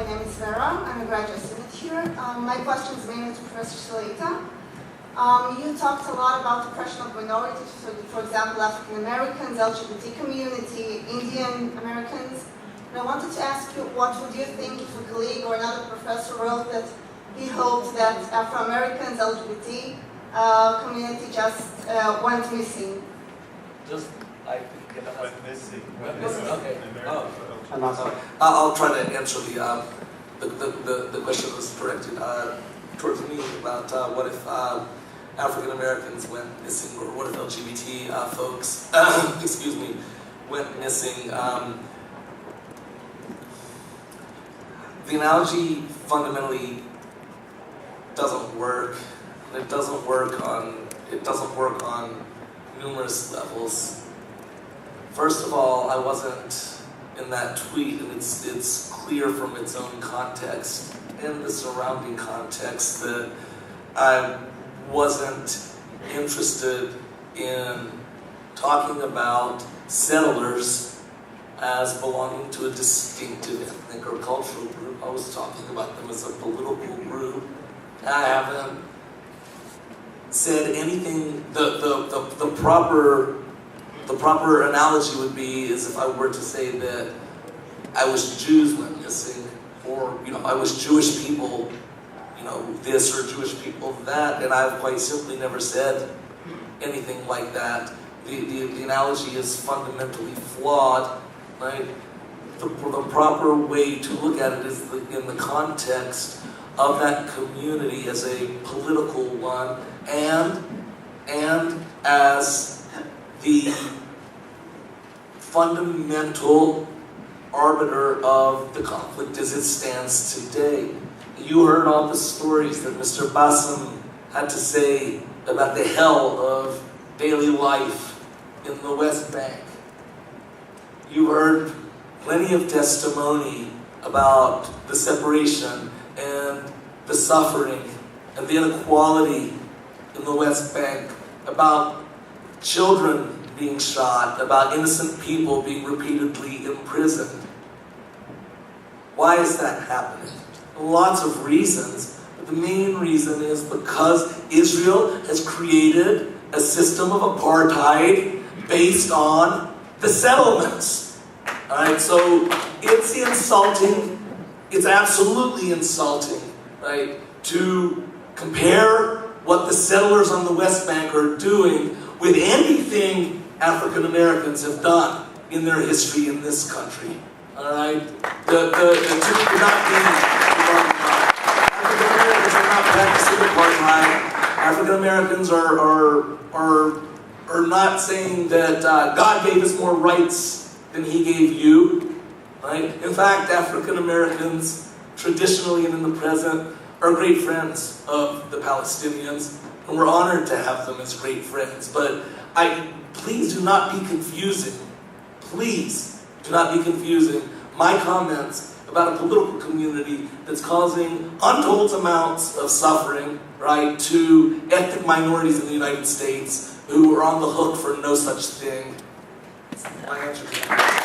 My name is Vera. I'm a graduate student here. My question is mainly to Professor Salaita. You talked a lot about oppression of minorities, so for example, African Americans, LGBT community, Indian Americans. And I wanted to ask you, what would you think if a colleague or another professor wrote that he hoped that Afro Americans, LGBT community just went missing? Just, I think, went missing. Okay. Oh. I'm not sorry. I'll try to answer the question that was directed towards me about what if African Americans went missing, or what if LGBT folks, excuse me, went missing. The analogy fundamentally doesn't work. It doesn't work on numerous levels. First of all, I wasn't in that tweet, and it's clear from its own context and the surrounding context that I wasn't interested in talking about settlers as belonging to a distinctive ethnic or cultural group. I was talking about them as a political group. I haven't said anything. The proper analogy would be as if I were to say that I wish Jews went missing, or I wish Jewish people, this, or Jewish people that, and I've quite simply never said anything like that. The analogy is fundamentally flawed, right? The proper way to look at it is in the context of that community as a political one, and as the fundamental arbiter of the conflict as it stands today. You heard all the stories that Mr. Bassem had to say about the hell of daily life in the West Bank. You heard plenty of testimony about the separation and the suffering and the inequality in the West Bank, about children being shot, about innocent people being repeatedly imprisoned. Why is that happening? Lots of reasons, but the main reason is because Israel has created a system of apartheid based on the settlements. All right, so it's insulting, it's absolutely insulting, right, to compare what the settlers on the West Bank are doing with anything African Americans have done in their history in this country. All right, the two cannot be. African Americans are not practicing apartheid. African Americans are not saying that God gave us more rights than He gave you. Right? In fact, African Americans traditionally and in the present are great friends of the Palestinians, and we're honored to have them as great friends. But please do not be confusing. Please do not be confusing my comments about a political community that's causing untold amounts of suffering, right, to ethnic minorities in the United States who are on the hook for no such thing. That's my answer to that.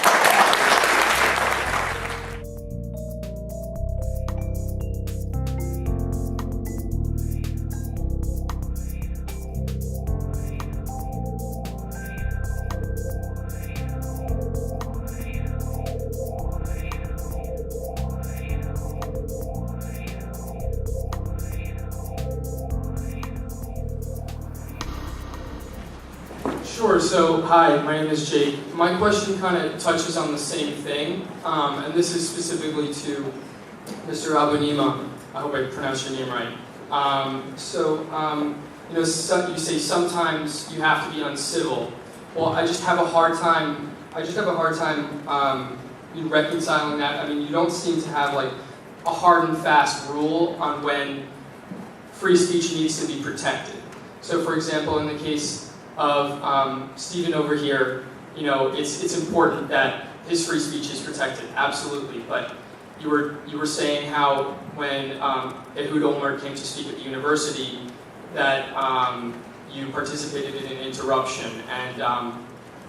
Sure, so hi, my name is Jake. My question kind of touches on the same thing, and this is specifically to Mr. Abunima. I hope I pronounced your name right. You say sometimes you have to be uncivil. Well, I just have a hard time reconciling that. I mean, you don't seem to have like a hard and fast rule on when free speech needs to be protected. So, for example, in the case of Stephen over here, it's important that his free speech is protected, absolutely. But you were saying how when Ehud Olmert came to speak at the university, that you participated in an interruption, and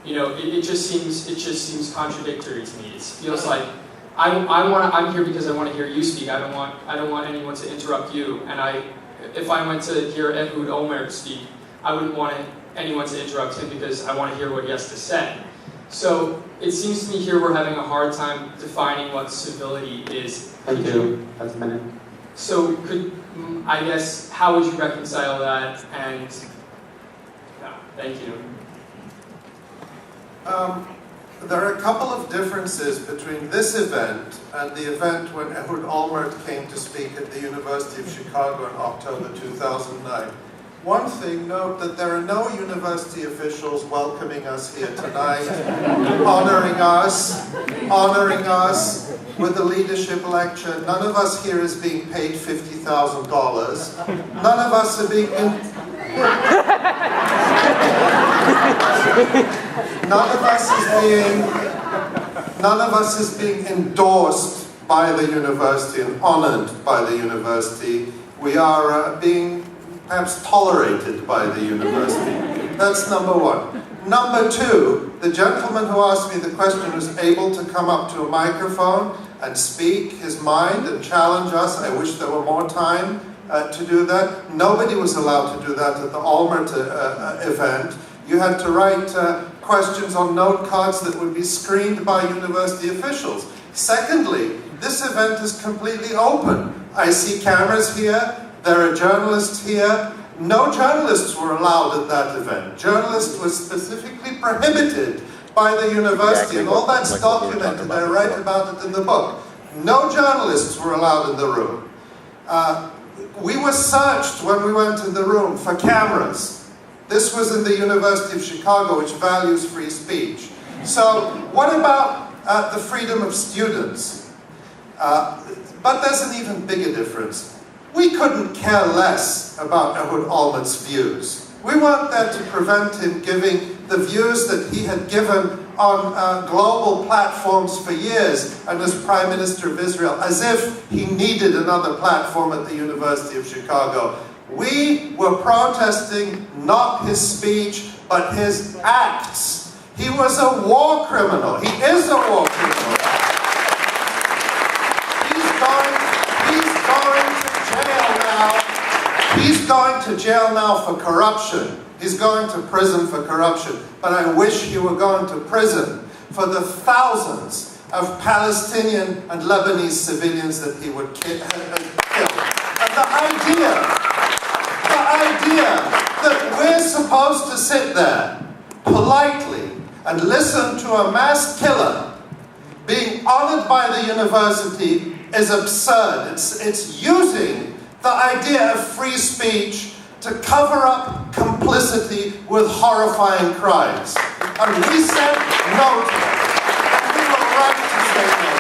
it just seems contradictory to me. It feels like I'm here because I want to hear you speak. I don't want anyone to interrupt you. And if I went to hear Ehud Olmert speak, I wouldn't want anyone to interrupt him because I want to hear what he has to say. So it seems to me here we're having a hard time defining what civility is. Thank you. That's a minute. So I guess, how would you reconcile that? And no, thank you. There are a couple of differences between this event and the event when Ehud Olmert came to speak at the University of Chicago in October 2009. One thing, note that there are no university officials welcoming us here tonight, honoring us with a leadership lecture. None of us here is being paid $50,000. None of us are being... None of us is being endorsed by the university and honored by the university. We are being perhaps tolerated by the university. That's number one. Number two, the gentleman who asked me the question was able to come up to a microphone and speak his mind and challenge us. I wish there were more time to do that. Nobody was allowed to do that at the Olmert event. You had to write questions on note cards that would be screened by university officials. Secondly, this event is completely open. I see cameras here. There are journalists here. No journalists were allowed at that event. Journalists were specifically prohibited by the university, and all that's documented. I write about it in the book. No journalists were allowed in the room. We were searched when we went in the room for cameras. This was in the University of Chicago, which values free speech. So what about the freedom of students? But there's an even bigger difference. We couldn't care less about Ehud Olmert's views. We weren't there to prevent him giving the views that he had given on global platforms for years and as Prime Minister of Israel, as if he needed another platform at the University of Chicago. We were protesting not his speech, but his acts. He was a war criminal. He is a war criminal. He's going to jail now for corruption. He's going to prison for corruption. But I wish he were going to prison for the thousands of Palestinian and Lebanese civilians that he would kill. And the idea that we're supposed to sit there politely and listen to a mass killer being honored by the university is absurd. It's using the idea of free speech to cover up complicity with horrifying crimes. And we said no to it. And we were right to say no.